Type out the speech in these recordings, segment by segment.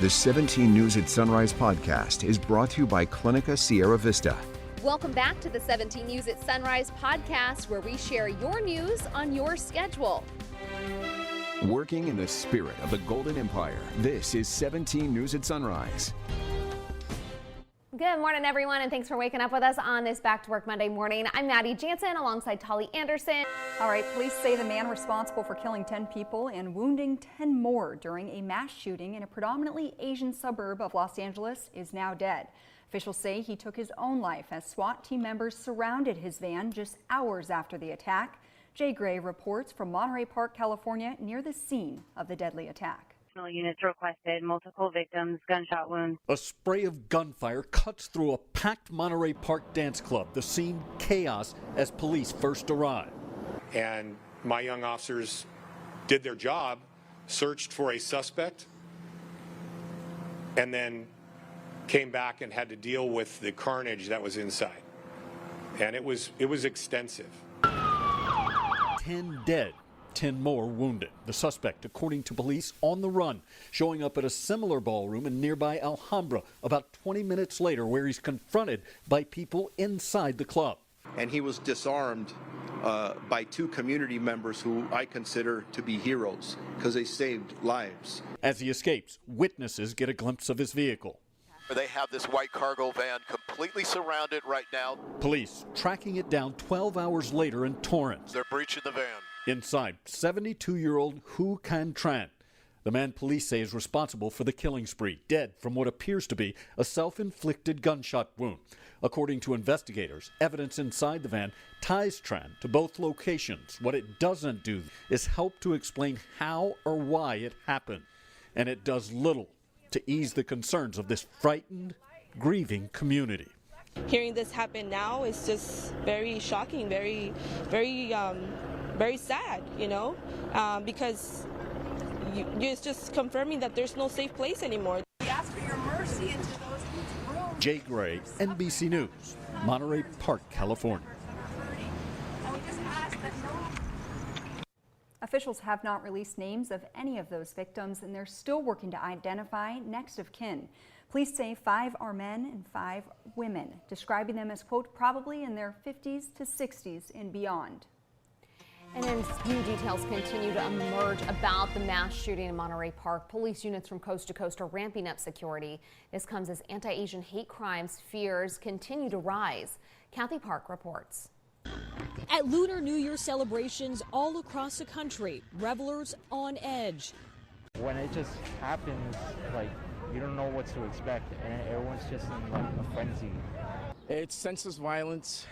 The 17 News at Sunrise podcast is brought to you by Clinica Sierra Vista. Welcome back to the 17 News at Sunrise podcast, where we share your news on your schedule. Working in the spirit of the Golden Empire, this is 17 News at Sunrise. Good morning, everyone, and thanks for waking up with us on this Back to Work Monday morning. I'm Maddie Jansen alongside Tolly Anderson. All right, police say the man responsible for killing 10 people and wounding 10 more during a mass shooting in a predominantly Asian suburb of Los Angeles is now dead. Officials say he took his own life as SWAT team members surrounded his van just hours after the attack. Jay Gray reports from Monterey Park, California, near the scene of the deadly attack. Units requested, multiple victims, gunshot wounds. A spray of gunfire cuts through a packed Monterey Park dance club. The scene chaos as police first arrive. And my young officers did their job, searched for a suspect, and then came back and had to deal with the carnage that was inside. And it was extensive. 10 dead. 10 more wounded. The suspect, according to police, on the run, showing up at a similar ballroom in nearby Alhambra about 20 minutes later, where he's confronted by people inside the club. And he was disarmed by two community members who I consider to be heroes because they saved lives. As he escapes, witnesses get a glimpse of his vehicle. They have this white cargo van completely surrounded right now. Police tracking it down 12 hours later in Torrance. They're breaching the van. Inside, 72-year-old Hu Can Tran, the man police say is responsible for the killing spree, dead from what appears to be a self-inflicted gunshot wound. According to investigators, evidence inside the van ties Tran to both locations. What it doesn't do is help to explain how or why it happened. And it does little to ease the concerns of this frightened, grieving community. Hearing this happen now is just very shocking, very sad, because it's just confirming that there's no safe place anymore. We ask for your mercy into those rooms. Jay Gray, NBC News, Monterey Park, California. Officials have not released names of any of those victims, and they're still working to identify next of kin. Police say 5 are men and 5 women, describing them as, quote, probably in their 50s to 60s and beyond. And then new details continue to emerge about the mass shooting in Monterey Park. Police units from coast to coast are ramping up security. This comes as anti-Asian hate crimes fears continue to rise. Kathy Park reports. At Lunar New Year celebrations all across the country, revelers on edge. When it just happens, you don't know what to expect, and everyone's just in a frenzy. It's senseless violence.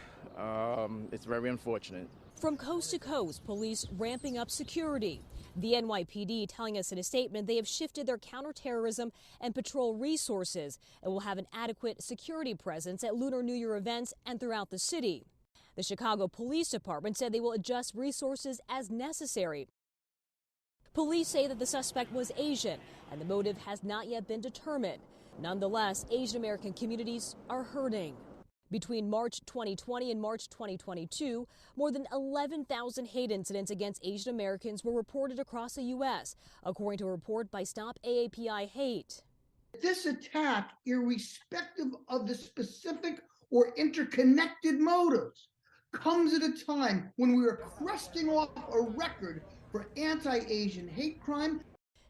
It's very unfortunate. From coast to coast, police ramping up security. The NYPD telling us in a statement they have shifted their counterterrorism and patrol resources and will have an adequate security presence at Lunar New Year events and throughout the city. The Chicago Police Department said they will adjust resources as necessary. Police say that the suspect was Asian and the motive has not yet been determined. Nonetheless, Asian American communities are hurting. Between March 2020 and March 2022, more than 11,000 hate incidents against Asian Americans were reported across the U.S., according to a report by Stop AAPI Hate. This attack, irrespective of the specific or interconnected motives, comes at a time when we are cresting off a record for anti-Asian hate crime.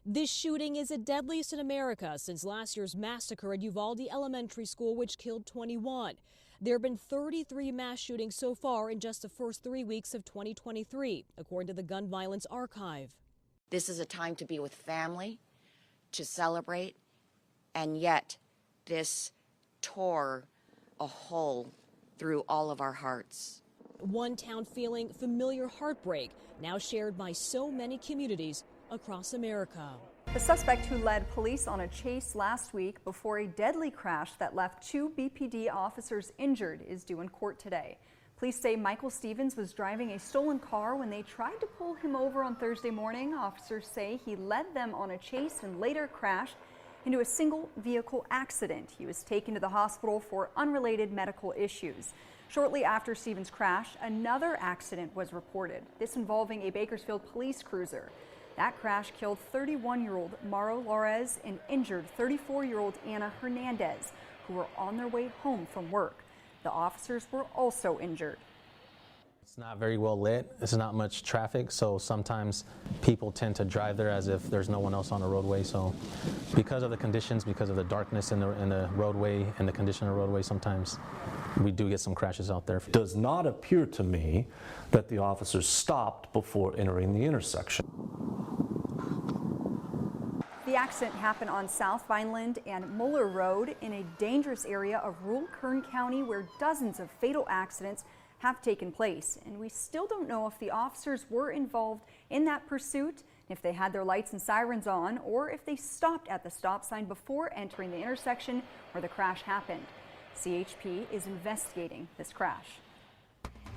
This shooting is the deadliest in America since last year's massacre at Uvalde Elementary School, which killed 21. There have been 33 mass shootings so far in just the first 3 weeks of 2023, according to the Gun Violence Archive. This is a time to be with family, to celebrate, and yet this tore a hole through all of our hearts. One town feeling familiar heartbreak, now shared by so many communities across America. The suspect who led police on a chase last week before a deadly crash that left 2 BPD officers injured is due in court today. Police say Michael Stevens was driving a stolen car when they tried to pull him over on Thursday morning. Officers say he led them on a chase and later crashed into a single vehicle accident. He was taken to the hospital for unrelated medical issues. Shortly after Stevens' crash, another accident was reported, this involving a Bakersfield police cruiser. The That crash killed 31-year-old Mauro Lores and injured 34-year-old Ana Hernandez, who were on their way home from work. The officers were also injured. It's not very well lit. There's not much traffic, so sometimes people tend to drive there as if there's no one else on the roadway. So because of the conditions, because of the darkness in the roadway and the condition of the roadway, sometimes we do get some crashes out there. It does not appear to me that the officers stopped before entering the intersection. The accident happened on South Vineland and Muller Road in a dangerous area of rural Kern County where dozens of fatal accidents have taken place, and we still don't know if the officers were involved in that pursuit, if they had their lights and sirens on, or if they stopped at the stop sign before entering the intersection where the crash happened. CHP is investigating this crash.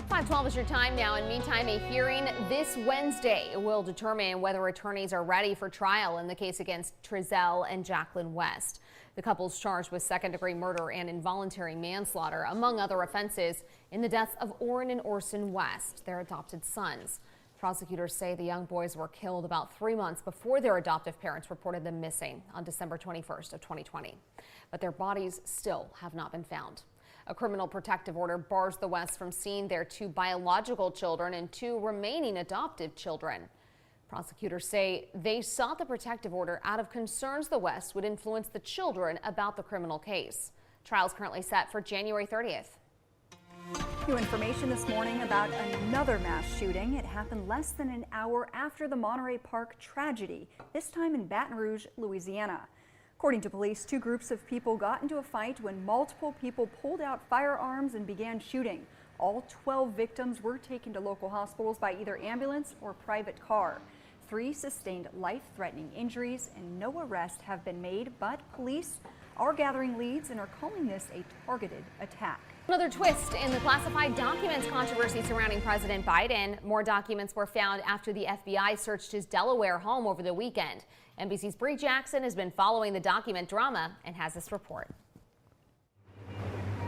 5:12 is your time now. In the meantime, a hearing this Wednesday will determine whether attorneys are ready for trial in the case against Trezell and Jacqueline West. The couple's charged with second-degree murder and involuntary manslaughter, among other offenses, in the deaths of Orrin and Orson West, their adopted sons. Prosecutors say the young boys were killed about 3 months before their adoptive parents reported them missing on December 21st of 2020. But their bodies still have not been found. A criminal protective order bars the Wests from seeing their 2 biological children and 2 remaining adoptive children. Prosecutors say they sought the protective order out of concerns the West would influence the children about the criminal case. Trial is currently set for January 30th. New information this morning about another mass shooting. It happened less than an hour after the Monterey Park tragedy, this time in Baton Rouge, Louisiana. According to police, 2 groups of people got into a fight when multiple people pulled out firearms and began shooting. All 12 victims were taken to local hospitals by either ambulance or private car. 3 sustained life-threatening injuries and no arrests have been made, but police are gathering leads and are calling this a targeted attack. Another twist in the classified documents controversy surrounding President Biden. More documents were found after the FBI searched his Delaware home over the weekend. NBC's Bree Jackson has been following the document drama and has this report.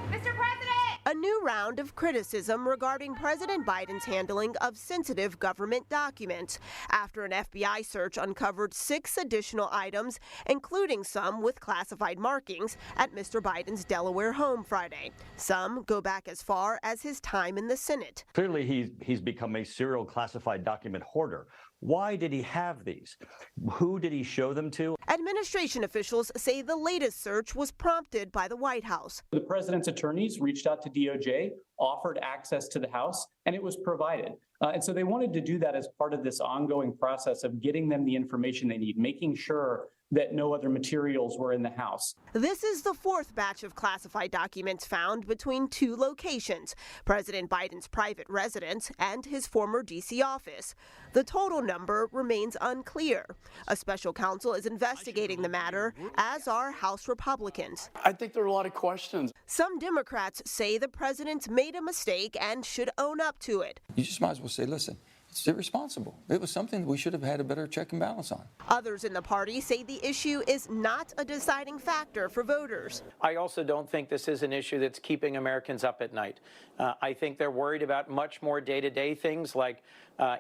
Mr. President! A new round of criticism regarding President Biden's handling of sensitive government documents after an FBI search uncovered 6 additional items, including some with classified markings, at Mr. Biden's Delaware home Friday. Some go back as far as his time in the Senate. Clearly, he's become a serial classified document hoarder. Why did he have these? Who did he show them to? Administration officials say the latest search was prompted by the White House. The president's attorneys reached out to DOJ, offered access to the House, and it was provided. And so they wanted to do that as part of this ongoing process of getting them the information they need, making sure that no other materials were in the house. This is the 4th batch of classified documents found between 2 locations, President Biden's private residence and his former D.C. office. The total number remains unclear. A special counsel is investigating the matter, as are House Republicans. I think there are a lot of questions. Some Democrats say the president made a mistake and should own up to it. You just might as well say, listen, it's irresponsible. It was something that we should have had a better check and balance on. Others in the party say the issue is not a deciding factor for voters. I also don't think this is an issue that's keeping Americans up at night. I think they're worried about much more day-to-day things like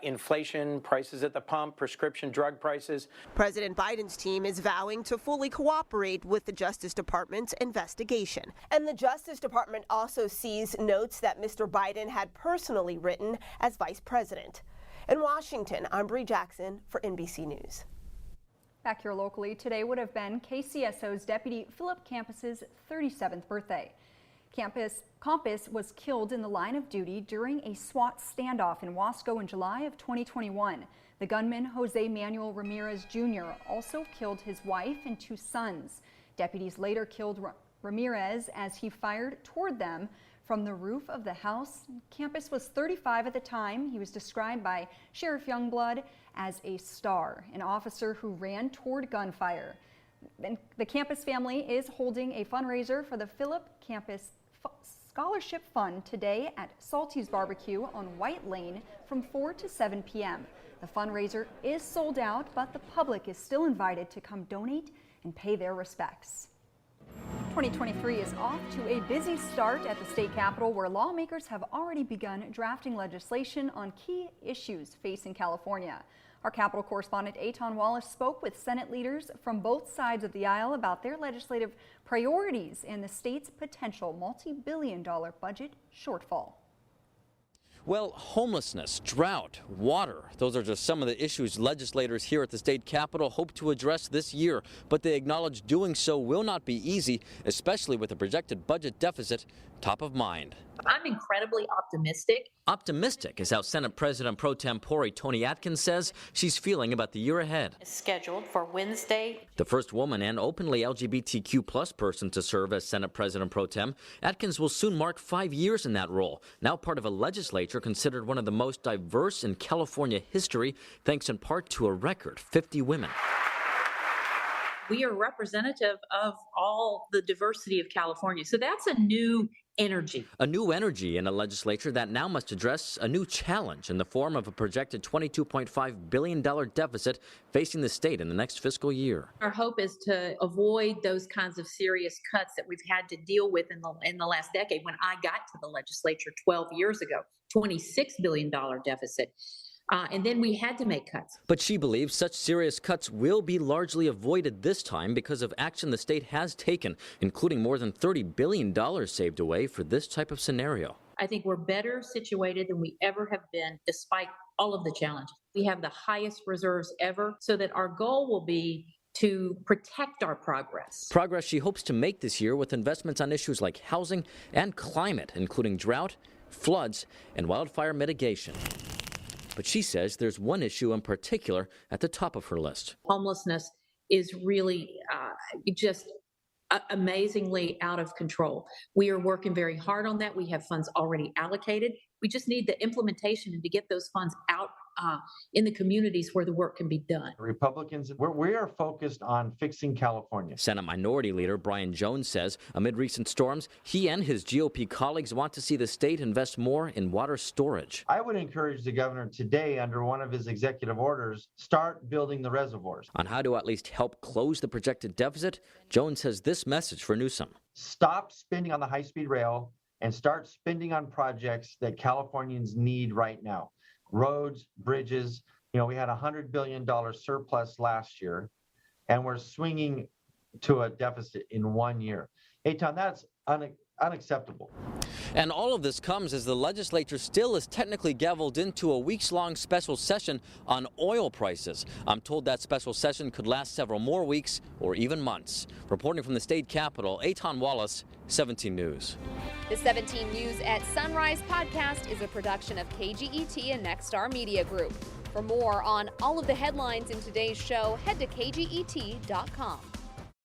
inflation, prices at the pump, prescription drug prices. President Biden's team is vowing to fully cooperate with the Justice Department's investigation. And the Justice Department also sees notes that Mr. Biden had personally written as vice president. In Washington, I'm Bree Jackson for NBC News. Back here locally, today would have been KCSO's Deputy Philip Campus's 37th birthday. Campus was killed in the line of duty during a SWAT standoff in Wasco in July of 2021. The gunman, Jose Manuel Ramirez Jr., also killed his wife and 2 sons. Deputies later killed Ramirez as he fired toward them from the roof of the house. Campus was 35 at the time. He was described by Sheriff Youngblood as a star, an officer who ran toward gunfire. The Campus family is holding a fundraiser for the Philip Campus Scholarship Fund today at Salty's Barbecue on White Lane from 4 to 7 p.m. The fundraiser is sold out, but the public is still invited to come donate and pay their respects. 2023 is off to a busy start at the state capitol, where lawmakers have already begun drafting legislation on key issues facing California. Our Capitol correspondent Eitan Wallace spoke with Senate leaders from both sides of the aisle about their legislative priorities and the state's potential multi-billion-dollar budget shortfall. Well, homelessness, drought, water, those are just some of the issues legislators here at the state capitol hope to address this year. But they acknowledge doing so will not be easy, especially with the projected budget deficit top of mind. I'm incredibly optimistic. Optimistic is how Senate President pro tempore Toni Atkins says she's feeling about the year ahead. It's scheduled for Wednesday. The first woman and openly LGBTQ+ person to serve as Senate President pro tem, Atkins will soon mark 5 years in that role, now part of a legislature considered one of the most diverse in California history, thanks in part to a record 50 women. We are representative of all the diversity of California. So that's a new energy. A new energy in a legislature that now must address a new challenge in the form of a projected $22.5 billion deficit facing the state in the next fiscal year. Our hope is to avoid those kinds of serious cuts that we've had to deal with in the last decade. When I got to the legislature 12 years ago, $26 billion deficit. And then we had to make cuts. But she believes such serious cuts will be largely avoided this time because of action the state has taken, including more than $30 billion saved away for this type of scenario. I think we're better situated than we ever have been, despite all of the challenges. We have the highest reserves ever, so that our goal will be to protect our progress. Progress she hopes to make this year with investments on issues like housing and climate, including drought, floods, and wildfire mitigation. But she says there's one issue in particular at the top of her list. Homelessness is really just amazingly out of control. We are working very hard on that. We have funds already allocated. We just need the implementation and to get those funds out in the communities where the work can be done. Republicans, we are focused on fixing California. Senate Minority Leader Brian Jones says amid recent storms, he and his GOP colleagues want to see the state invest more in water storage. I would encourage the governor today, under one of his executive orders, start building the reservoirs. On how to at least help close the projected deficit, Jones has this message for Newsom. Stop spending on the high-speed rail and start spending on projects that Californians need right now. Roads, bridges, we had a $100 billion surplus last year, and we're swinging to a deficit in 1 year. Eitan, that's unacceptable. And all of this comes as the legislature still is technically gavelled into a weeks-long special session on oil prices. I'm told that special session could last several more weeks or even months. Reporting from the state capitol, Eitan Wallace, 17 News. The 17 News at Sunrise podcast is a production of KGET and Nexstar Media Group. For more on all of the headlines in today's show, head to kget.com.